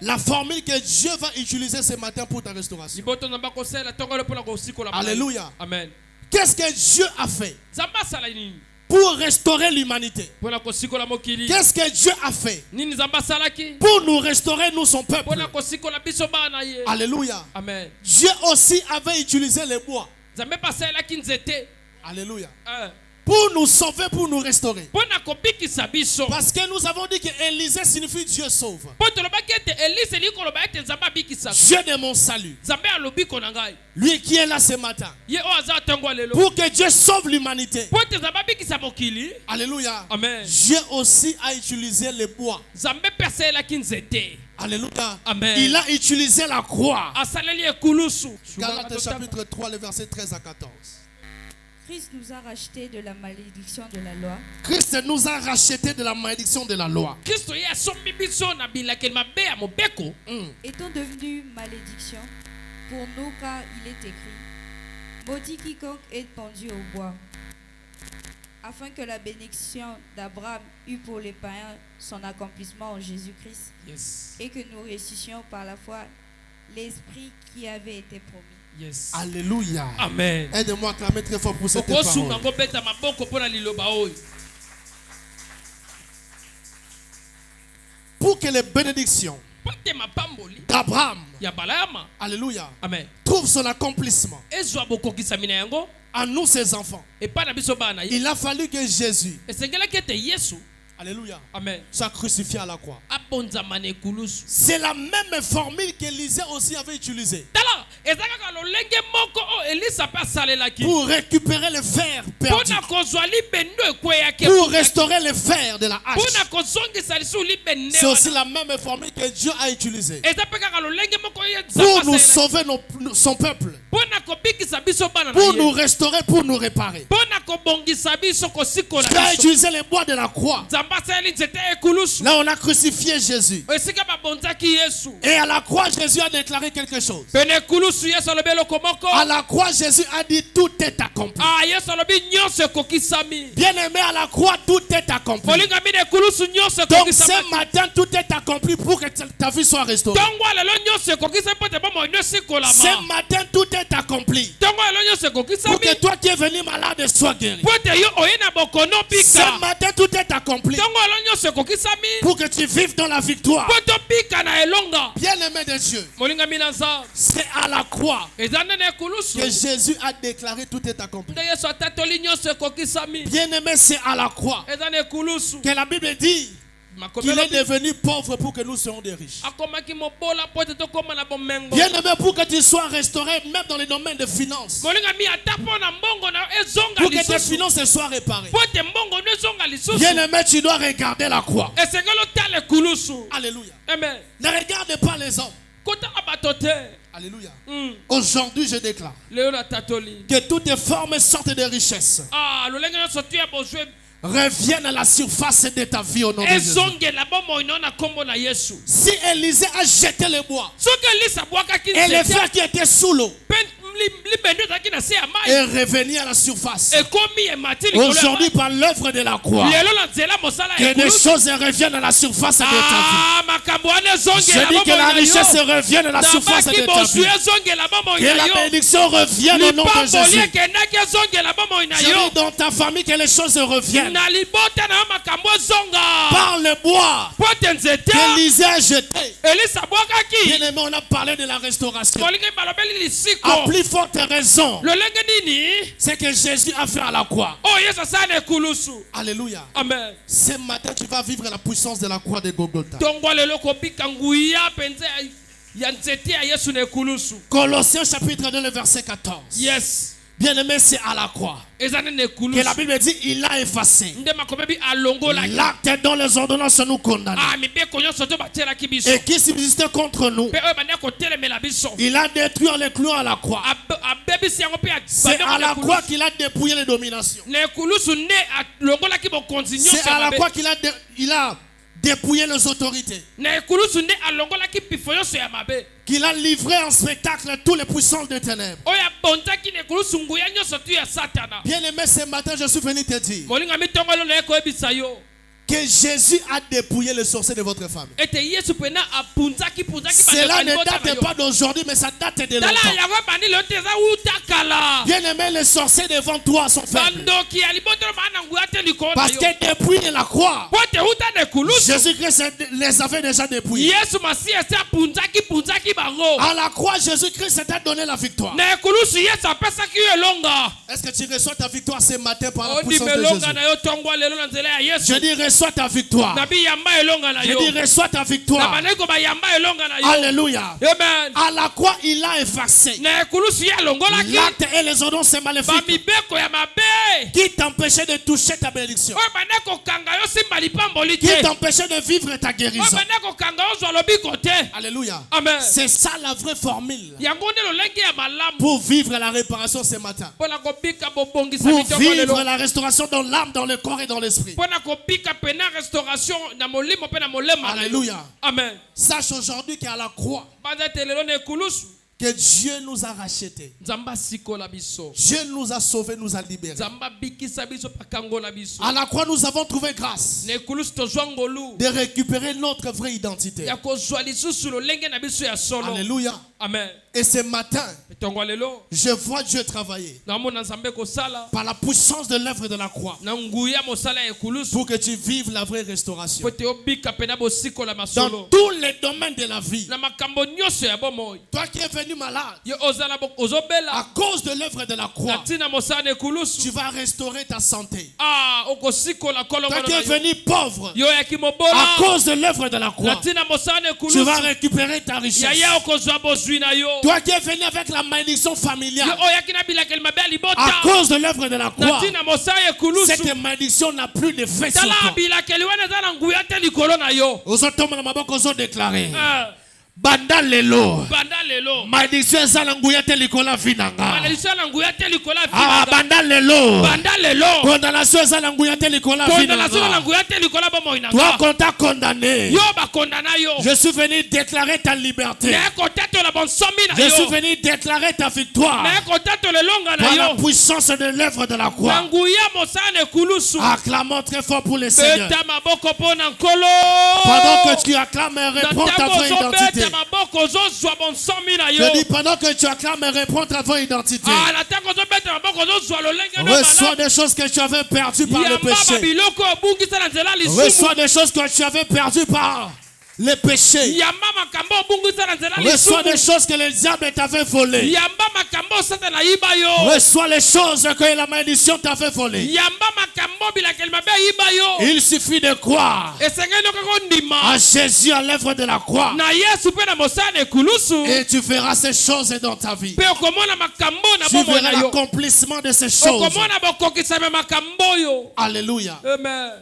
La formule que Dieu va utiliser ce matin pour ta restauration. Alléluia. Amen. Qu'est-ce que Dieu a fait pour restaurer l'humanité? Qu'est-ce que Dieu a fait pour nous restaurer, nous son peuple? Alléluia. Amen. Dieu aussi avait utilisé les bois. Alléluia. Pour nous sauver, pour nous restaurer. Parce que nous avons dit que Élisée signifie Dieu sauve. Dieu de mon salut. Lui qui est là ce matin. Pour que Dieu sauve l'humanité. Alléluia. Amen. Dieu aussi a utilisé les bois. Alléluia. Amen. Il a utilisé la croix. Galates chapitre 3, le verset 13 à 14. Christ nous a rachetés de la malédiction de la loi. Christ nous a rachetés de la malédiction de la loi. Étant devenu malédiction pour nous, car il est écrit: maudit quiconque est pendu au bois, afin que la bénédiction d'Abraham eût pour les païens son accomplissement en Jésus-Christ, et que nous ressuscitions par la foi l'esprit qui avait été promis. Yes. Alléluia. Amen. Aide-moi à clamer très fort pour cette parole. Pour que les bénédictions d'Abraham, alléluia, amen, trouvent son accomplissement à nous ses enfants, il a fallu que Jésus, alléluia, amen, soit crucifié à la croix. C'est la même formule qu'Élisée aussi avait utilisée pour récupérer le fer perdu, pour restaurer le fer de la hache. C'est aussi la même formule que Dieu a utilisée pour nous sauver son peuple, pour nous restaurer, pour nous réparer. Dieu a utilisé les bois de la croix. Là on a crucifié Jésus. Et à la croix Jésus a déclaré quelque chose. À la croix Jésus a dit tout est accompli. Bien aimé, à la croix tout est accompli. Donc ce matin tout est accompli pour que ta vie soit restaurée. Ce matin tout est accompli pour que toi qui es venu malade sois guéri. Ce matin tout est accompli pour que tu vives dans la victoire. Bien aimé de Dieu, c'est à la croix que Jésus a déclaré tout est accompli. Bien aimé, c'est à la croix que la Bible dit qu'il est devenu pauvre pour que nous soyons des riches. Bien aimé, pour que tu sois restauré même dans les domaines de finances, pour que tes finances soient réparées. Bien aimé, tu dois regarder la croix. Alléluia. Amen. Ne regarde pas les hommes. Alléluia. Aujourd'hui je déclare que toutes les formes sortent de richesses reviennent à la surface de ta vie au nom de Jésus. Si Élisée a jeté les bois et les frères qui étaient sous l'eau et revenir à la surface, aujourd'hui par l'œuvre de la croix, que des choses reviennent à la surface de ta vie. Je dis que la richesse revienne à la surface de ta vie, que la bénédiction revienne au nom de Jésus. Je dis dans ta famille que les choses reviennent par le bois qu'Élisée a jeté. Bien aimé, on a parlé de la restauration. À plus forte raison, c'est que Jésus a fait à la croix. Alléluia. Amen. Ce matin tu vas vivre la puissance de la croix de Golgotha. Colossiens chapitre 2 le verset 14. Yes. Bien aimé, c'est à la croix que la Bible dit il a effacé l'acte dont les ordonnances nous condamnent et qui subsistait contre nous. Il a détruit les clous à la croix. C'est à la croix qu'il a dépouillé les dominations. C'est à la croix qu'il a dépouillé les autorités. Qu'il a livré en spectacle tous les puissances des ténèbres. Bien aimé, ce matin je suis venu te dire que Jésus a dépouillé le sorcier de votre famille. Cela ne date pas d'aujourd'hui, mais ça date de longtemps. Bien aimé, les sorciers devant toi sont faibles. Parce que depuis la croix, Jésus-Christ les avait déjà dépouillés. À la croix, Jésus-Christ t'a donné la victoire. Est-ce que tu reçois ta victoire ce matin par la puissance de Jésus? Je dis reçois ta victoire. Je dis reçois ta victoire. Alléluia. À la croix, il a effacé l'acte et les ordonnances maléfiques qui t'empêchaient de toucher ta bénédiction, qui t'empêchait de vivre ta guérison. Alléluia. C'est ça la vraie formule pour vivre la réparation ce matin. Pour vivre la restauration dans l'âme, dans le corps et dans l'esprit. Alléluia. Amen. Sache aujourd'hui qu'à la croix, que Dieu nous a rachetés. Dieu nous a sauvés, nous a libérés. À la croix, nous avons trouvé grâce de récupérer notre vraie identité. Alléluia. Amen. Et ce matin, je vois Dieu travailler par la puissance de l'œuvre de la croix pour que tu vives la vraie restauration dans tous les domaines de la vie. Toi qui es venu malade, à cause de l'œuvre de la croix, tu vas restaurer ta santé. Toi qui es venu pauvre, à cause de l'œuvre de la croix, tu vas récupérer ta richesse. Toi qui es venu avec la malédiction familiale, à cause de l'œuvre de la croix, cette malédiction n'a plus d'effet sur toi. Aux autres, nous déclaré. Banda lelo. Malédiction ezala nguya te likola vinanga. Ah banda lelo. Condamnation ezala nguya te likola vinanga. Toi qu'on t'a condamné, je suis venu déclarer ta liberté. Je suis venu déclarer ta victoire par la puissance de l'œuvre de la croix. Acclamons très fort pour le Seigneur. Pendant que tu acclames et réponds ta vraie identité. Je dis pendant que tu acclames et réponds ta vraie identité. Reçois des choses que tu avais perdues par le péché. Reçois des choses que tu avais perdues par le péché. Reçois des choses que le diable t'avait volées. Reçois les choses que la malédiction t'avait volées. Il suffit de croire à Jésus à l'œuvre de la croix et tu verras ces choses dans ta vie. Tu verras l'accomplissement de ces choses. Alléluia. Amen.